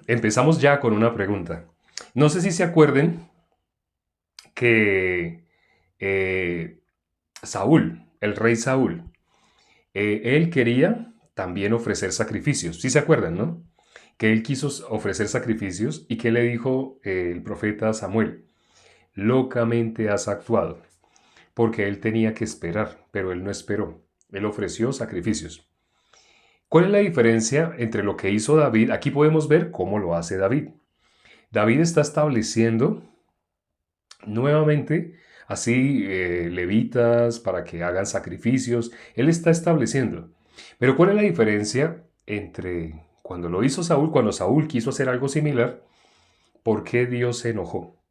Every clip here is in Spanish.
empezamos ya con una pregunta. No sé si se acuerden que eh, Saúl, el rey Saúl, él quería también ofrecer sacrificios. ¿Sí se acuerdan, no? Que él quiso ofrecer sacrificios y que le dijo el profeta Samuel, locamente has actuado, porque él tenía que esperar, pero él no esperó. Él ofreció sacrificios. ¿Cuál es la diferencia entre lo que hizo David? Aquí podemos ver cómo lo hace David. David está estableciendo nuevamente así levitas para que hagan sacrificios. Él está estableciendo. Pero ¿cuál es la diferencia entre cuando lo hizo Saúl, cuando Saúl quiso hacer algo similar, por qué Dios se enojó?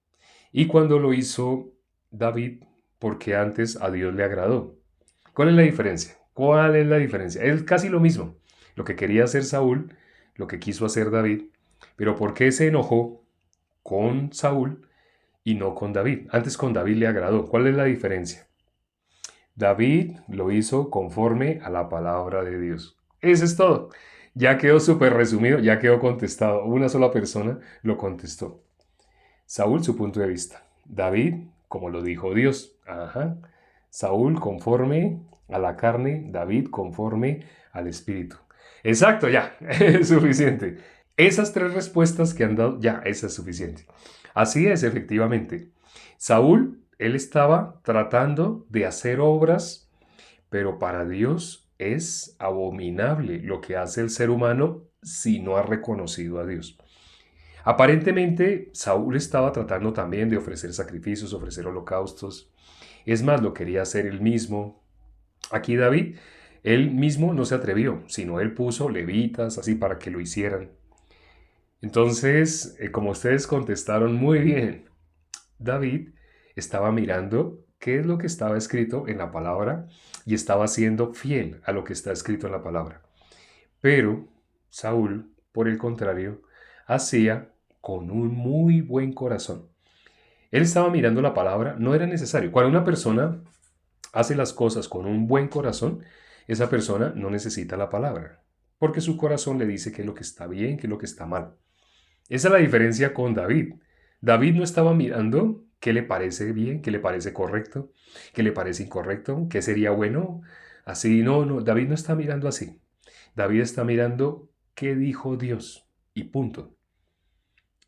Y cuando lo hizo David, porque antes a Dios le agradó. ¿Cuál es la diferencia? ¿Cuál es la diferencia? Es casi lo mismo. Lo que quería hacer Saúl, lo que quiso hacer David, pero ¿por qué se enojó con Saúl y no con David? Antes con David le agradó. ¿Cuál es la diferencia? David lo hizo conforme a la palabra de Dios. Eso es todo. Ya quedó súper resumido, ya quedó contestado. Una sola persona lo contestó. Saúl, su punto de vista. David, como lo dijo Dios. Ajá. Saúl conforme a la carne, David conforme al espíritu. Exacto, ya, es suficiente. Esas tres respuestas que han dado, ya, esa es suficiente. Así es, efectivamente. Saúl, él estaba tratando de hacer obras, pero para Dios es abominable lo que hace el ser humano si no ha reconocido a Dios. Aparentemente, Saúl estaba tratando también de ofrecer sacrificios, ofrecer holocaustos. Es más, lo quería hacer él mismo. Aquí David, él mismo no se atrevió, sino él puso levitas así para que lo hicieran. Entonces, como ustedes contestaron muy bien, David estaba mirando qué es lo que estaba escrito en la palabra y estaba siendo fiel a lo que está escrito en la palabra. Pero Saúl, por el contrario, hacía con un muy buen corazón. Él estaba mirando la palabra, no era necesario. Cuando una persona hace las cosas con un buen corazón, esa persona no necesita la palabra, porque su corazón le dice qué es lo que está bien, qué es lo que está mal. Esa es la diferencia con David. David no estaba mirando qué le parece bien, qué le parece correcto, qué le parece incorrecto, qué sería bueno. Así, no, no, David no está mirando así. David está mirando qué dijo Dios y punto.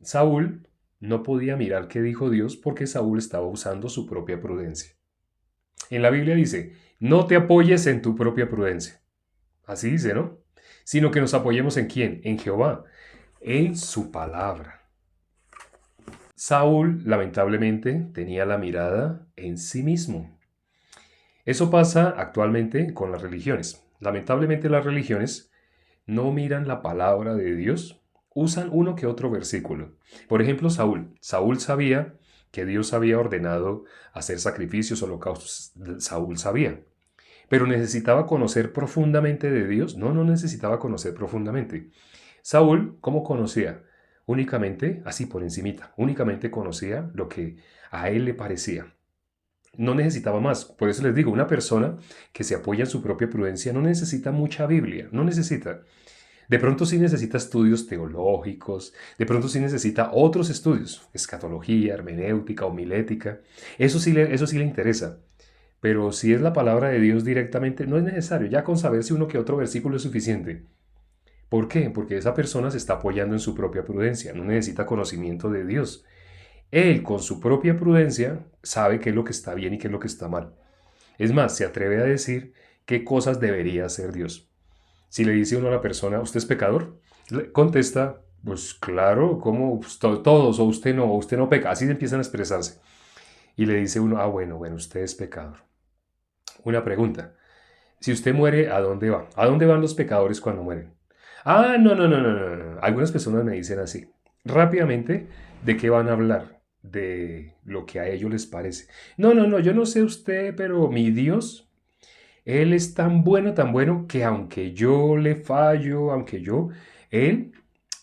Saúl no podía mirar qué dijo Dios porque Saúl estaba usando su propia prudencia. En la Biblia dice, no te apoyes en tu propia prudencia. Así dice, ¿no? Sino que nos apoyemos en quién? En Jehová, en su palabra. Saúl, lamentablemente, tenía la mirada en sí mismo. Eso pasa actualmente con las religiones. Lamentablemente las religiones no miran la palabra de Dios, usan uno que otro versículo. Por ejemplo, Saúl. Saúl sabía que Dios había ordenado hacer sacrificios, holocaustos. Saúl sabía. Pero necesitaba conocer profundamente de Dios. No, no necesitaba conocer profundamente. Saúl, ¿cómo conocía? Únicamente, así por encimita, únicamente conocía lo que a él le parecía. No necesitaba más. Por eso les digo, una persona que se apoya en su propia prudencia no necesita mucha Biblia, no necesita. De pronto sí necesita estudios teológicos, de pronto sí necesita otros estudios, escatología, hermenéutica, homilética. Eso sí le interesa. Pero si es la palabra de Dios directamente, no es necesario. Ya con saber si uno que otro versículo es suficiente. ¿Por qué? Porque esa persona se está apoyando en su propia prudencia, no necesita conocimiento de Dios. Él, con su propia prudencia, sabe qué es lo que está bien y qué es lo que está mal. Es más, se atreve a decir qué cosas debería hacer Dios. Si le dice uno a la persona, ¿usted es pecador? Le contesta, pues claro, ¿cómo? Pues, todos, o usted no peca. Así empiezan a expresarse. Y le dice uno, bueno, bueno, usted es pecador. Una pregunta. Si usted muere, ¿a dónde va? ¿A dónde van los pecadores cuando mueren? Ah, no, no, no, no, no, no. Algunas personas me dicen así. Rápidamente, ¿de qué van a hablar? De lo que a ellos les parece. No, no, no, yo no sé usted, pero mi Dios, Él es tan bueno, que aunque yo le fallo, Él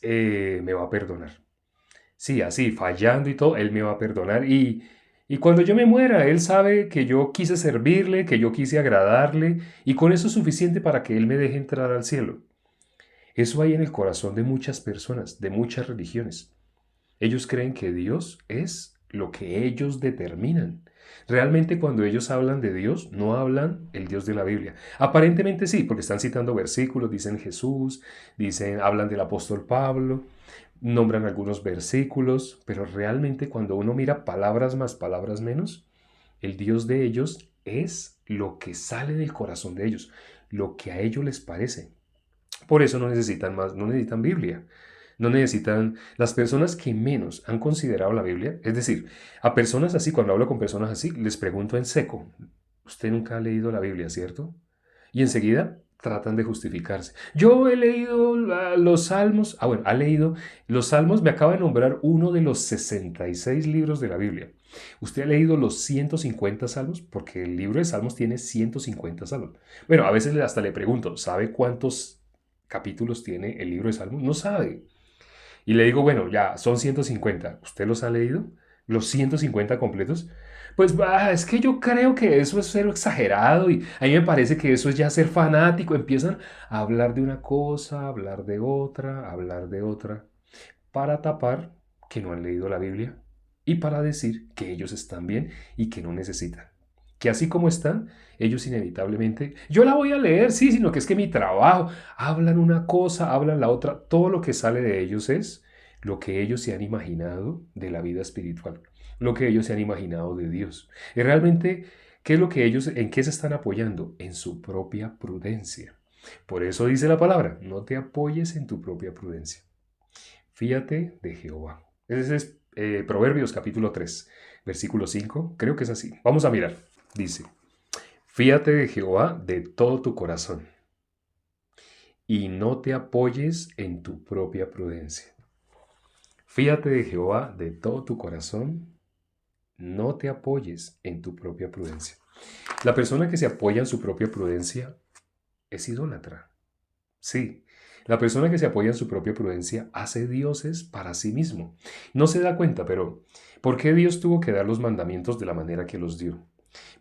me va a perdonar. Sí, así, fallando y todo, Él me va a perdonar. Y cuando yo me muera, Él sabe que yo quise servirle, que yo quise agradarle, y con eso es suficiente para que Él me deje entrar al cielo. Eso hay en el corazón de muchas personas, de muchas religiones. Ellos creen que Dios es lo que ellos determinan. Realmente cuando ellos hablan de Dios, no hablan el Dios de la Biblia. Aparentemente sí, porque están citando versículos, dicen Jesús, hablan del apóstol Pablo, nombran algunos versículos, pero realmente cuando uno mira palabras más, palabras menos, el Dios de ellos es lo que sale del corazón de ellos, lo que a ellos les parece. Por eso no necesitan más, no necesitan Biblia. No necesitan las personas que menos han considerado la Biblia. Es decir, a personas así, cuando hablo con personas así, les pregunto en seco, usted nunca ha leído la Biblia, ¿cierto? Y enseguida tratan de justificarse. Yo he leído los salmos. Ah, bueno, ha leído los salmos. Me acaba de nombrar uno de los 66 libros de la Biblia. ¿Usted ha leído los 150 salmos? Porque el libro de salmos tiene 150 salmos. Bueno, a veces hasta le pregunto, ¿sabe cuántos capítulos tiene el libro de salmos? No sabe. Y le digo, bueno, ya, son 150. ¿Usted los ha leído? ¿Los 150 completos? Pues es que yo creo que eso es ser exagerado y a mí me parece que eso es ya ser fanático. Empiezan a hablar de una cosa, a hablar de otra, para tapar que no han leído la Biblia y para decir que ellos están bien y que no necesitan. Que así como están, ellos inevitablemente, yo la voy a leer, sí, sino que es que mi trabajo, hablan una cosa, hablan la otra, todo lo que sale de ellos es lo que ellos se han imaginado de la vida espiritual, lo que ellos se han imaginado de Dios. Y realmente, ¿qué es lo que ellos, en qué se están apoyando? En su propia prudencia. Por eso dice la palabra, no te apoyes en tu propia prudencia. Fíate de Jehová. Ese es Proverbios capítulo 3, versículo 5. Creo que es así. Vamos a mirar. Dice, fíate de Jehová de todo tu corazón y no te apoyes en tu propia prudencia. Fíate de Jehová de todo tu corazón, no te apoyes en tu propia prudencia. La persona que se apoya en su propia prudencia es idólatra. Sí, la persona que se apoya en su propia prudencia hace dioses para sí mismo. No se da cuenta, pero ¿por qué Dios tuvo que dar los mandamientos de la manera que los dio?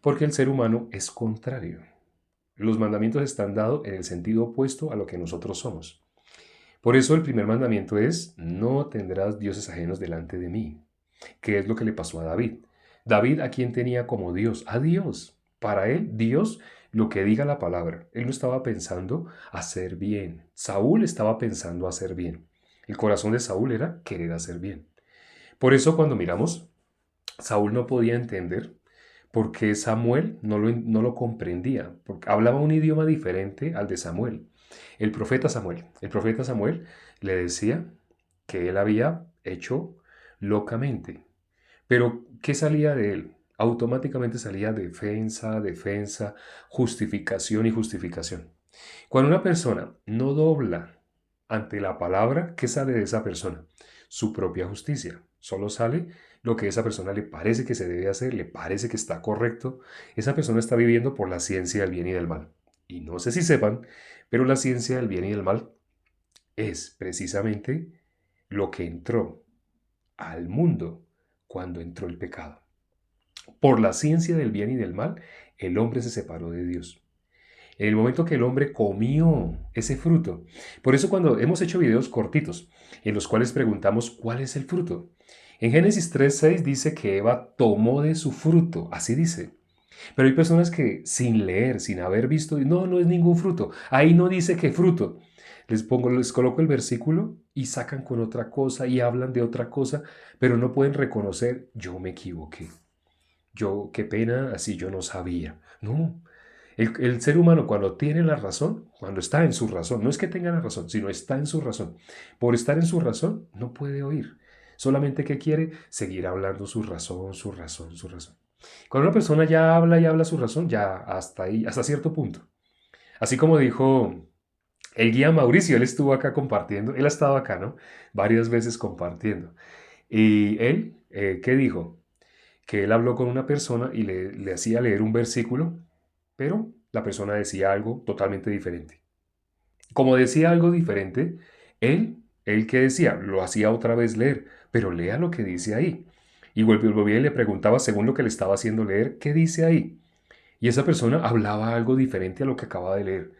Porque el ser humano es contrario. Los mandamientos están dados en el sentido opuesto a lo que nosotros somos. Por eso el primer mandamiento es, no tendrás dioses ajenos delante de mí. ¿Qué es lo que le pasó a David? David, ¿a quién tenía como Dios? A Dios. Para él, Dios, lo que diga la palabra. Él no estaba pensando hacer bien. Saúl estaba pensando hacer bien. El corazón de Saúl era querer hacer bien. Por eso cuando miramos, Saúl no podía entender por qué Samuel no lo comprendía, porque hablaba un idioma diferente al de Samuel. El profeta Samuel. El profeta Samuel le decía que él había hecho locamente. Pero, ¿qué salía de él? Automáticamente salía defensa, defensa, justificación y justificación. Cuando una persona no dobla ante la palabra, ¿qué sale de esa persona? Su propia justicia. Solo sale lo que a esa persona le parece que se debe hacer, le parece que está correcto. Esa persona está viviendo por la ciencia del bien y del mal. Y no sé si sepan, pero la ciencia del bien y del mal es precisamente lo que entró al mundo cuando entró el pecado. Por la ciencia del bien y del mal, el hombre se separó de Dios. En el momento que el hombre comió ese fruto. Por eso cuando hemos hecho videos cortitos en los cuales preguntamos cuál es el fruto. En Génesis 3:6 dice que Eva tomó de su fruto, así dice. Pero hay personas que sin leer, sin haber visto, no, no es ningún fruto. Ahí no dice qué fruto. Les coloco el versículo y sacan con otra cosa y hablan de otra cosa, pero no pueden reconocer, yo me equivoqué. Yo, qué pena, así yo no sabía. No, el ser humano cuando tiene la razón, cuando está en su razón, no es que tenga la razón, sino está en su razón. Por estar en su razón, no puede oír. Solamente que quiere seguir hablando su razón, su razón, su razón. Cuando una persona ya habla y habla su razón, ya hasta ahí, hasta cierto punto. Así como dijo el guía Mauricio, él estuvo acá compartiendo, él ha estado acá, ¿no? Varias veces compartiendo. Y él, ¿qué dijo? Que él habló con una persona y le hacía leer un versículo, pero la persona decía algo totalmente diferente. Como decía algo diferente, él ¿qué decía? Lo hacía otra vez leer, pero lea lo que dice ahí. Y volvía y le preguntaba, según lo que le estaba haciendo leer, ¿qué dice ahí? Y esa persona hablaba algo diferente a lo que acaba de leer.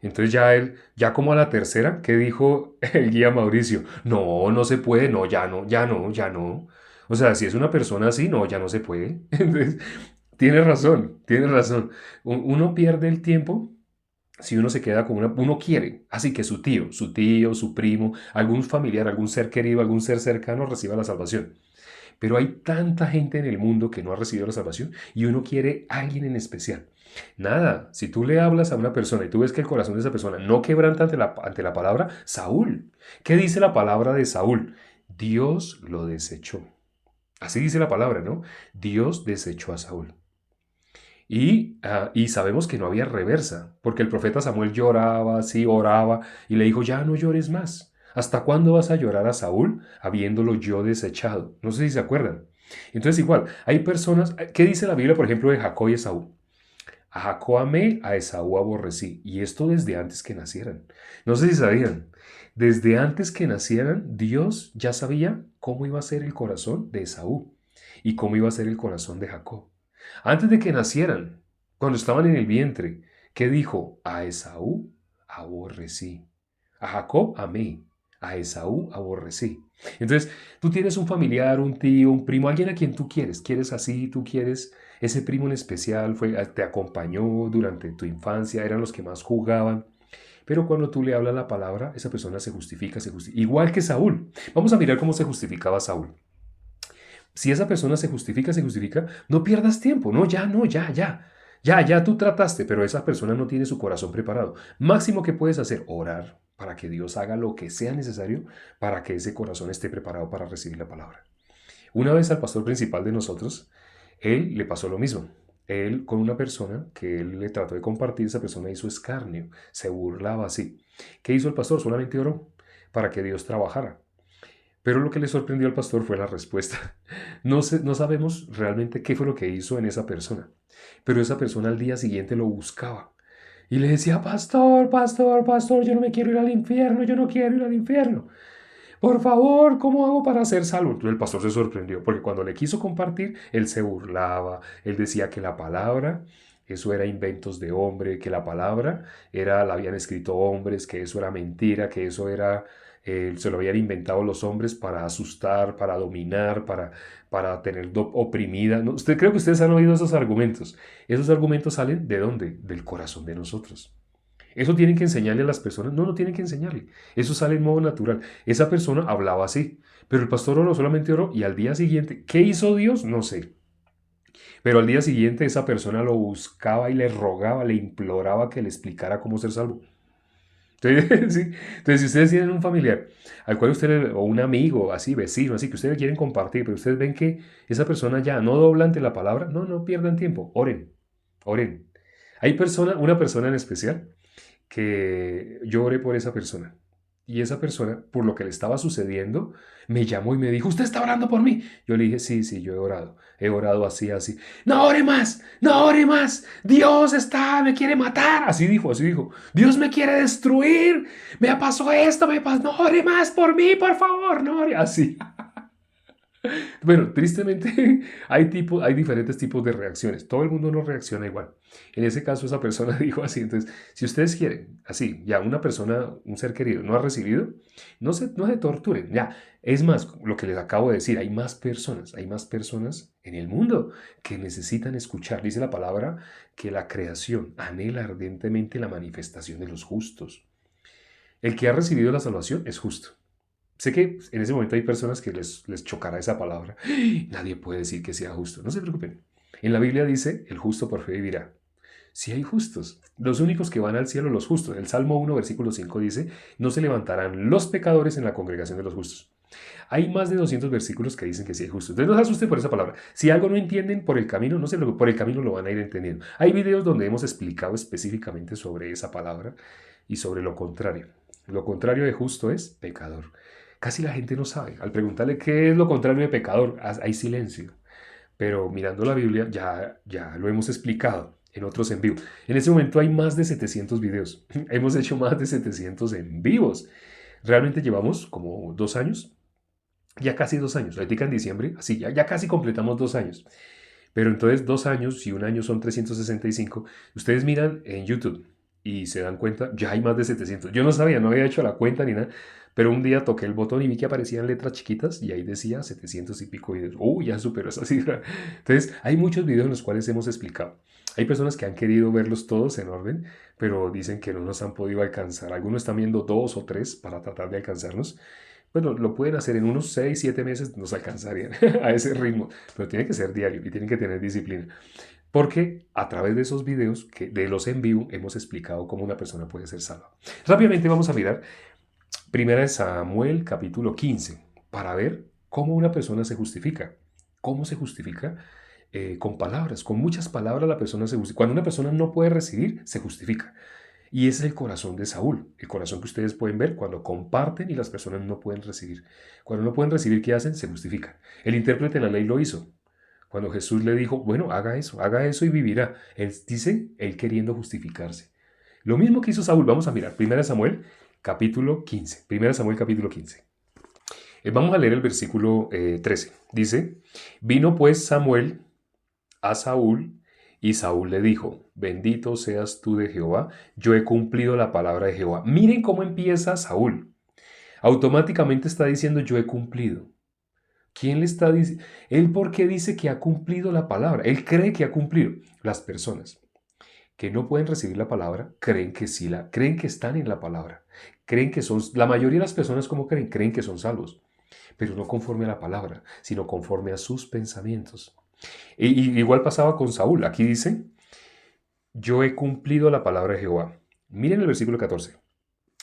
Entonces ya él, ya como a la tercera, ¿qué dijo el guía Mauricio? No, no se puede, no, ya no, ya no, ya no. O sea, si es una persona así, no, ya no se puede. Entonces, tienes razón, tienes razón. Uno pierde el tiempo si uno se queda con uno quiere, así que su tío, su primo, algún familiar, algún ser querido, algún ser cercano reciba la salvación. Pero hay tanta gente en el mundo que no ha recibido la salvación y uno quiere a alguien en especial. Nada, si tú le hablas a una persona y tú ves que el corazón de esa persona no quebranta ante la palabra, Saúl. ¿Qué dice la palabra de Saúl? Dios lo desechó. Así dice la palabra, ¿no? Dios desechó a Saúl. Y sabemos que no había reversa, porque el profeta Samuel lloraba, sí, oraba, y le dijo, ya no llores más. ¿Hasta cuándo vas a llorar a Saúl habiéndolo yo desechado? No sé si se acuerdan. Entonces igual, hay personas, ¿qué dice la Biblia, por ejemplo, de Jacob y Esaú? A Jacob amé, a Esaú aborrecí. Y esto desde antes que nacieran. No sé si sabían. Desde antes que nacieran, Dios ya sabía cómo iba a ser el corazón de Esaú y cómo iba a ser el corazón de Jacob. Antes de que nacieran, cuando estaban en el vientre, ¿qué dijo? A Esaú aborrecí. A Jacob amé. A Esaú aborrecí. Entonces, tú tienes un familiar, un tío, un primo, alguien a quien tú quieres así, tú quieres ese primo en especial te acompañó durante tu infancia, eran los que más jugaban. Pero cuando tú le hablas la palabra, esa persona se justifica, se justifica. Igual que Saúl. Vamos a mirar cómo se justificaba Saúl. Si esa persona se justifica, no pierdas tiempo. No, ya, no, ya, ya. Ya tú trataste, pero esa persona no tiene su corazón preparado. Máximo que puedes hacer, orar para que Dios haga lo que sea necesario para que ese corazón esté preparado para recibir la palabra. Una vez al pastor principal de nosotros, él le pasó lo mismo. Él con una persona que él le trató de compartir, esa persona hizo escarnio, se burlaba así. ¿Qué hizo el pastor? Solamente oró para que Dios trabajara. Pero lo que le sorprendió al pastor fue la respuesta. No sabemos realmente qué fue lo que hizo en esa persona. Pero esa persona al día siguiente lo buscaba. Y le decía, pastor, pastor, pastor, yo no me quiero ir al infierno, yo no quiero ir al infierno. Por favor, ¿cómo hago para ser salvo? Entonces el pastor se sorprendió, porque cuando le quiso compartir, él se burlaba, él decía que la palabra, eso era inventos de hombre, que la palabra la habían escrito hombres, que eso era mentira, que eso era, se lo habían inventado los hombres para asustar, para dominar, para tener oprimida. ¿No? Creo que ustedes han oído esos argumentos. Esos argumentos salen ¿de dónde? Del corazón de nosotros. Eso tienen que enseñarle a las personas. No, no tienen que enseñarle. Eso sale en modo natural. Esa persona hablaba así, pero el pastor oró, solamente oró, y al día siguiente, ¿qué hizo Dios? No sé. Pero al día siguiente esa persona lo buscaba y le rogaba, le imploraba que le explicara cómo ser salvo. Entonces, sí. Entonces, si ustedes tienen un familiar al cual ustedes, o un amigo, así, vecino, así, que ustedes quieren compartir, pero ustedes ven que esa persona ya no dobla ante la palabra, no, no pierdan tiempo, oren, oren. Hay una persona en especial, que yo oré por esa persona. Y esa persona, por lo que le estaba sucediendo, me llamó y me dijo, ¿usted está orando por mí? Yo le dije, sí, sí, yo he orado así, así. No ore más, no ore más, Dios me quiere matar. Así dijo, así dijo. Dios me quiere destruir, me pasó esto, me pasó, no ore más por mí, por favor, no ore. Así. Bueno, tristemente hay diferentes tipos de reacciones. Todo el mundo no reacciona igual. En ese caso, esa persona dijo así. Entonces, si ustedes quieren, así, ya una persona, un ser querido, no ha recibido, no se torturen. Ya, es más, lo que les acabo de decir, hay más personas en el mundo que necesitan escuchar. Dice la palabra que la creación anhela ardientemente la manifestación de los justos. El que ha recibido la salvación es justo. Sé que en ese momento hay personas que les chocará esa palabra. Nadie puede decir que sea justo. No se preocupen. En la Biblia dice, el justo por fe vivirá. Si hay justos, los únicos que van al cielo, los justos. El Salmo 1, versículo 5 dice, no se levantarán los pecadores en la congregación de los justos. Hay más de 200 versículos que dicen que sí hay justos. Entonces no se asusten por esa palabra. Si algo no entienden por el camino, no se preocupen, por el camino lo van a ir entendiendo. Hay videos donde hemos explicado específicamente sobre esa palabra y sobre lo contrario. Lo contrario de justo es pecador. Casi la gente no sabe. Al preguntarle qué es lo contrario de pecador, hay silencio. Pero mirando la Biblia ya lo hemos explicado en otros en vivo. En este momento hay más de 700 videos. Hemos hecho más de 700 en vivos. Realmente llevamos como 2 años, ya casi 2 años. Ahorita en diciembre, así, ya casi completamos 2 años. Pero entonces 2 años y un año son 365. Ustedes miran en YouTube y se dan cuenta, ya hay más de 700. Yo no sabía, no había hecho la cuenta ni nada, pero un día toqué el botón y vi que aparecían letras chiquitas y ahí decía 700 y pico videos. Ya superó esa cifra. Entonces, hay muchos videos en los cuales hemos explicado. Hay personas que han querido verlos todos en orden, pero dicen que no nos han podido alcanzar. Algunos están viendo 2 o 3 para tratar de alcanzarnos. Bueno, lo pueden hacer en unos 6, 7 meses, nos alcanzarían a ese ritmo, pero tiene que ser diario y tienen que tener disciplina. Porque a través de esos videos, de los en vivo, hemos explicado cómo una persona puede ser salva. Rápidamente vamos a mirar Primera de Samuel, capítulo 15, para ver cómo una persona se justifica. ¿Cómo se justifica? Con palabras, con muchas palabras la persona se justifica. Cuando una persona no puede recibir, se justifica. Y ese es el corazón de Saúl, el corazón que ustedes pueden ver cuando comparten y las personas no pueden recibir. Cuando no pueden recibir, ¿qué hacen? Se justifican. El intérprete de la ley lo hizo. Cuando Jesús le dijo, bueno, haga eso y vivirá. Él dice, él queriendo justificarse. Lo mismo que hizo Saúl, vamos a mirar, 1 Samuel capítulo 15. 1 Samuel capítulo 15. Vamos a leer el versículo 13. Dice, vino pues Samuel a Saúl y Saúl le dijo, bendito seas tú de Jehová, yo he cumplido la palabra de Jehová. Miren cómo empieza Saúl. Automáticamente está diciendo yo he cumplido. ¿Quién le está diciendo? Él, ¿por qué dice que ha cumplido la palabra? Él cree que ha cumplido. Las personas que no pueden recibir la palabra creen que sí creen que están en la palabra. Creen que son, la mayoría de las personas como creen que son salvos, pero no conforme a la palabra, sino conforme a sus pensamientos. Y igual pasaba con Saúl. Aquí dice, yo he cumplido la palabra de Jehová. Miren el versículo 14.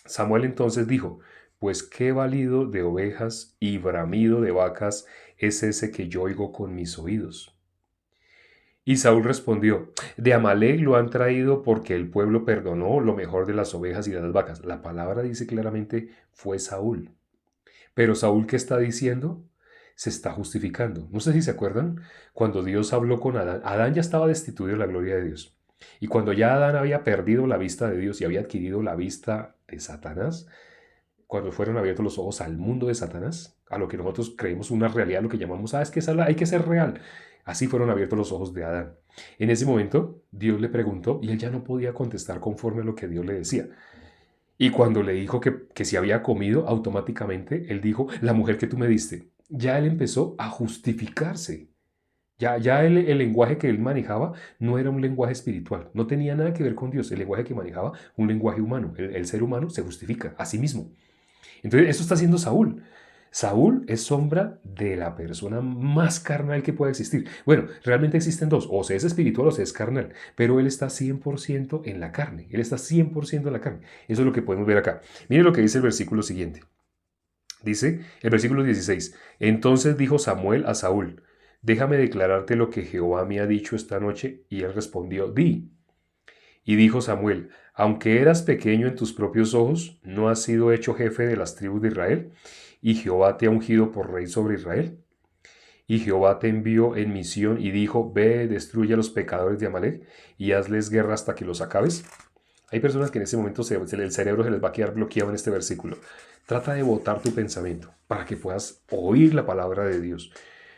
Samuel entonces dijo, pues qué balido de ovejas y bramido de vacas es ese que yo oigo con mis oídos. Y Saúl respondió, de Amalec lo han traído porque el pueblo perdonó lo mejor de las ovejas y de las vacas. La palabra dice claramente, fue Saúl. Pero Saúl, ¿qué está diciendo? Se está justificando. No sé si se acuerdan, cuando Dios habló con Adán, Adán ya estaba destituido de la gloria de Dios. Y cuando ya Adán había perdido la vista de Dios y había adquirido la vista de Satanás, cuando fueron abiertos los ojos al mundo de Satanás, a lo que nosotros creemos una realidad, lo que llamamos, es que hay que ser real. Así fueron abiertos los ojos de Adán. En ese momento, Dios le preguntó y él ya no podía contestar conforme a lo que Dios le decía. Y cuando le dijo que si había comido, automáticamente él dijo, la mujer que tú me diste. Ya él empezó a justificarse. Ya el lenguaje que él manejaba no era un lenguaje espiritual, no tenía nada que ver con Dios. El lenguaje que manejaba, un lenguaje humano. El ser humano se justifica a sí mismo. Entonces, eso está haciendo Saúl. Saúl es sombra de la persona más carnal que pueda existir. Bueno, realmente existen dos, o se es espiritual o se es carnal, pero él está 100% en la carne, él está 100% en la carne. Eso es lo que podemos ver acá. Mire lo que dice el versículo siguiente. Dice el versículo 16, entonces dijo Samuel a Saúl, déjame declararte lo que Jehová me ha dicho esta noche, y él respondió, di. Y dijo Samuel, aunque eras pequeño en tus propios ojos, ¿no has sido hecho jefe de las tribus de Israel? Y Jehová te ha ungido por rey sobre Israel. Y Jehová te envió en misión y dijo, ve, destruye a los pecadores de Amalek y hazles guerra hasta que los acabes. Hay personas que en ese momento el cerebro se les va a quedar bloqueado en este versículo. Trata de botar tu pensamiento para que puedas oír la palabra de Dios.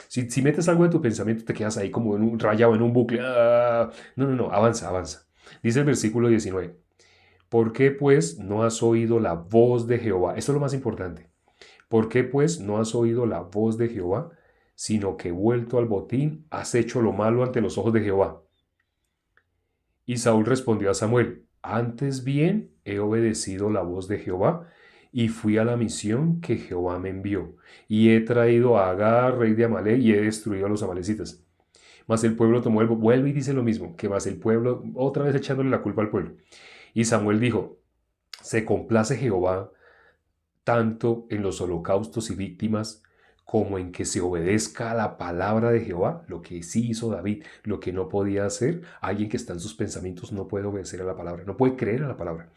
Si metes algo de tu pensamiento, te quedas ahí como rayado en un bucle. No, avanza. Dice el versículo 19. ¿Por qué pues no has oído la voz de Jehová? Esto es lo más importante. ¿Por qué pues no has oído la voz de Jehová, sino que vuelto al botín has hecho lo malo ante los ojos de Jehová? Y Saúl respondió a Samuel, antes bien he obedecido la voz de Jehová y fui a la misión que Jehová me envió. Y he traído a Agar, rey de Amalek, y he destruido a los amalecitas. Mas el pueblo tomó vuelve y dice lo mismo, que más el pueblo, otra vez echándole la culpa al pueblo. Y Samuel dijo, se complace Jehová tanto en los holocaustos y víctimas como en que se obedezca a la palabra de Jehová, lo que sí hizo David, lo que no podía hacer. Alguien que está en sus pensamientos no puede obedecer a la palabra, no puede creer a la palabra.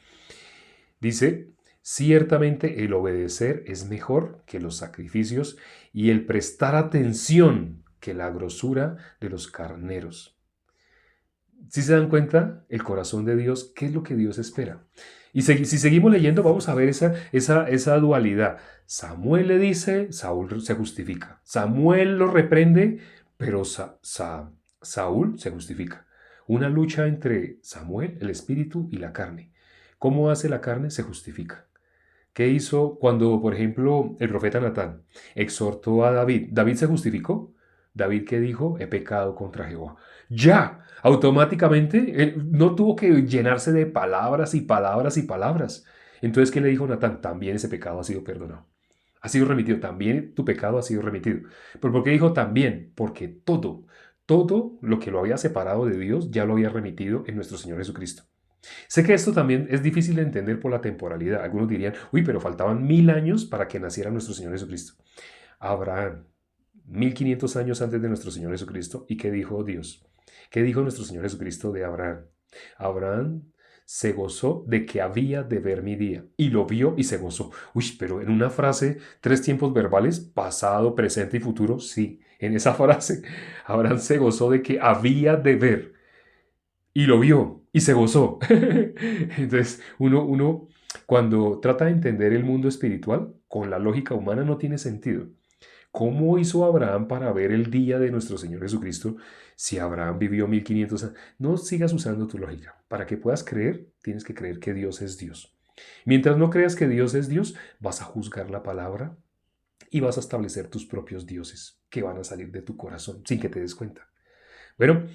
Dice, ciertamente el obedecer es mejor que los sacrificios y el prestar atención que la grosura de los carneros. Si se dan cuenta, el corazón de Dios, ¿qué es lo que Dios espera? Y si seguimos leyendo, vamos a ver esa dualidad. Samuel le dice, Saúl se justifica. Samuel lo reprende, pero Saúl se justifica. Una lucha entre Samuel, el espíritu, y la carne. ¿Cómo hace la carne? Se justifica. ¿Qué hizo cuando, por ejemplo, el profeta Natán exhortó a David? ¿David se justificó? David, ¿qué dijo? He pecado contra Jehová. Ya, automáticamente, él no tuvo que llenarse de palabras y palabras y palabras. Entonces, ¿qué le dijo Natán? También ese pecado ha sido perdonado. Ha sido remitido. También tu pecado ha sido remitido. ¿Pero por qué dijo también? Porque todo lo que lo había separado de Dios ya lo había remitido en nuestro Señor Jesucristo. Sé que esto también es difícil de entender por la temporalidad. Algunos dirían, uy, pero faltaban 1000 años para que naciera nuestro Señor Jesucristo. Abraham, 1500 años antes de nuestro Señor Jesucristo. ¿Y qué dijo Dios? ¿Qué dijo nuestro Señor Jesucristo de Abraham? Abraham se gozó de que había de ver mi día. Y lo vio y se gozó. Uy, pero en una frase, 3 tiempos verbales, pasado, presente y futuro, sí. En esa frase, Abraham se gozó de que había de ver y lo vio y se gozó. Entonces, uno cuando trata de entender el mundo espiritual, con la lógica humana no tiene sentido. ¿Cómo hizo Abraham para ver el día de nuestro Señor Jesucristo si Abraham vivió 1500 años? No sigas usando tu lógica. Para que puedas creer, tienes que creer que Dios es Dios. Mientras no creas que Dios es Dios, vas a juzgar la palabra y vas a establecer tus propios dioses que van a salir de tu corazón sin que te des cuenta. Bueno,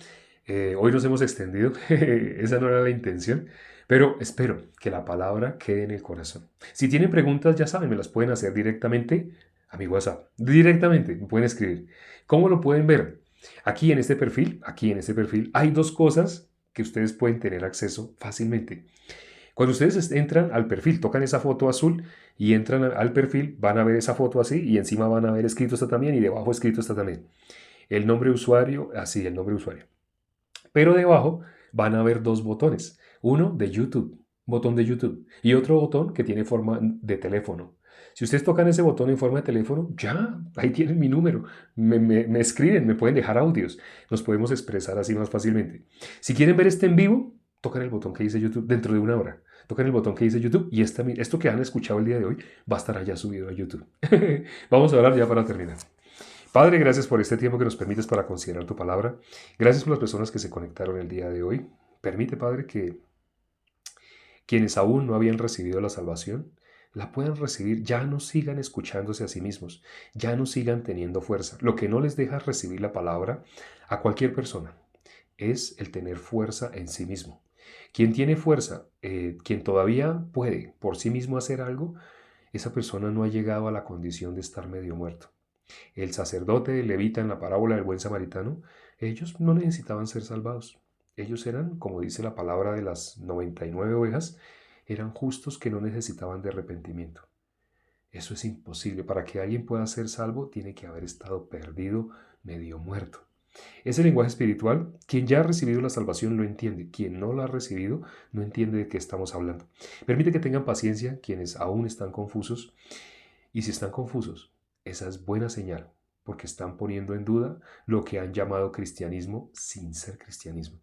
hoy nos hemos extendido, esa no era la intención, pero espero que la palabra quede en el corazón. Si tienen preguntas, ya saben, me las pueden hacer directamente a mi WhatsApp. Directamente, me pueden escribir. ¿Cómo lo pueden ver? Aquí en este perfil, hay dos cosas que ustedes pueden tener acceso fácilmente. Cuando ustedes entran al perfil, tocan esa foto azul y entran al perfil, van a ver esa foto así y encima van a ver escrito está también y debajo escrito está también. El nombre de usuario, así, el nombre de usuario. Pero debajo van a ver dos botones. Uno de YouTube, botón de YouTube, y otro botón que tiene forma de teléfono. Si ustedes tocan ese botón en forma de teléfono, ya, ahí tienen mi número. Me escriben, me pueden dejar audios. Nos podemos expresar así más fácilmente. Si quieren ver este en vivo, tocan el botón que dice YouTube dentro de una hora. Tocan el botón que dice YouTube y esto que han escuchado el día de hoy va a estar allá subido a YouTube. Vamos a hablar ya para terminar. Padre, gracias por este tiempo que nos permites para considerar tu palabra. Gracias por las personas que se conectaron el día de hoy. Permite, Padre, que quienes aún no habían recibido la salvación la puedan recibir, ya no sigan escuchándose a sí mismos, ya no sigan teniendo fuerza. Lo que no les deja recibir la palabra a cualquier persona es el tener fuerza en sí mismo. Quien tiene fuerza, quien todavía puede por sí mismo hacer algo, esa persona no ha llegado a la condición de estar medio muerto. El sacerdote levita en la parábola del buen samaritano, ellos no necesitaban ser salvados. Ellos eran, como dice la palabra de las 99 ovejas, eran justos que no necesitaban de arrepentimiento. Eso es imposible. Para que alguien pueda ser salvo, tiene que haber estado perdido, medio muerto. Ese lenguaje espiritual, quien ya ha recibido la salvación lo entiende. Quien no la ha recibido no entiende de qué estamos hablando. Permite que tengan paciencia quienes aún están confusos. Y si están confusos, esa es buena señal, porque están poniendo en duda lo que han llamado cristianismo sin ser cristianismo.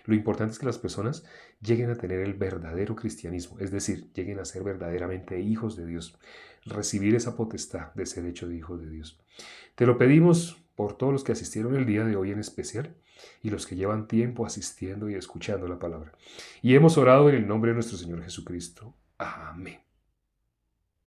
Lo importante es que las personas lleguen a tener el verdadero cristianismo, es decir, lleguen a ser verdaderamente hijos de Dios, recibir esa potestad de ser hecho de hijos de Dios. Te lo pedimos por todos los que asistieron el día de hoy en especial y los que llevan tiempo asistiendo y escuchando la palabra. Y hemos orado en el nombre de nuestro Señor Jesucristo. Amén.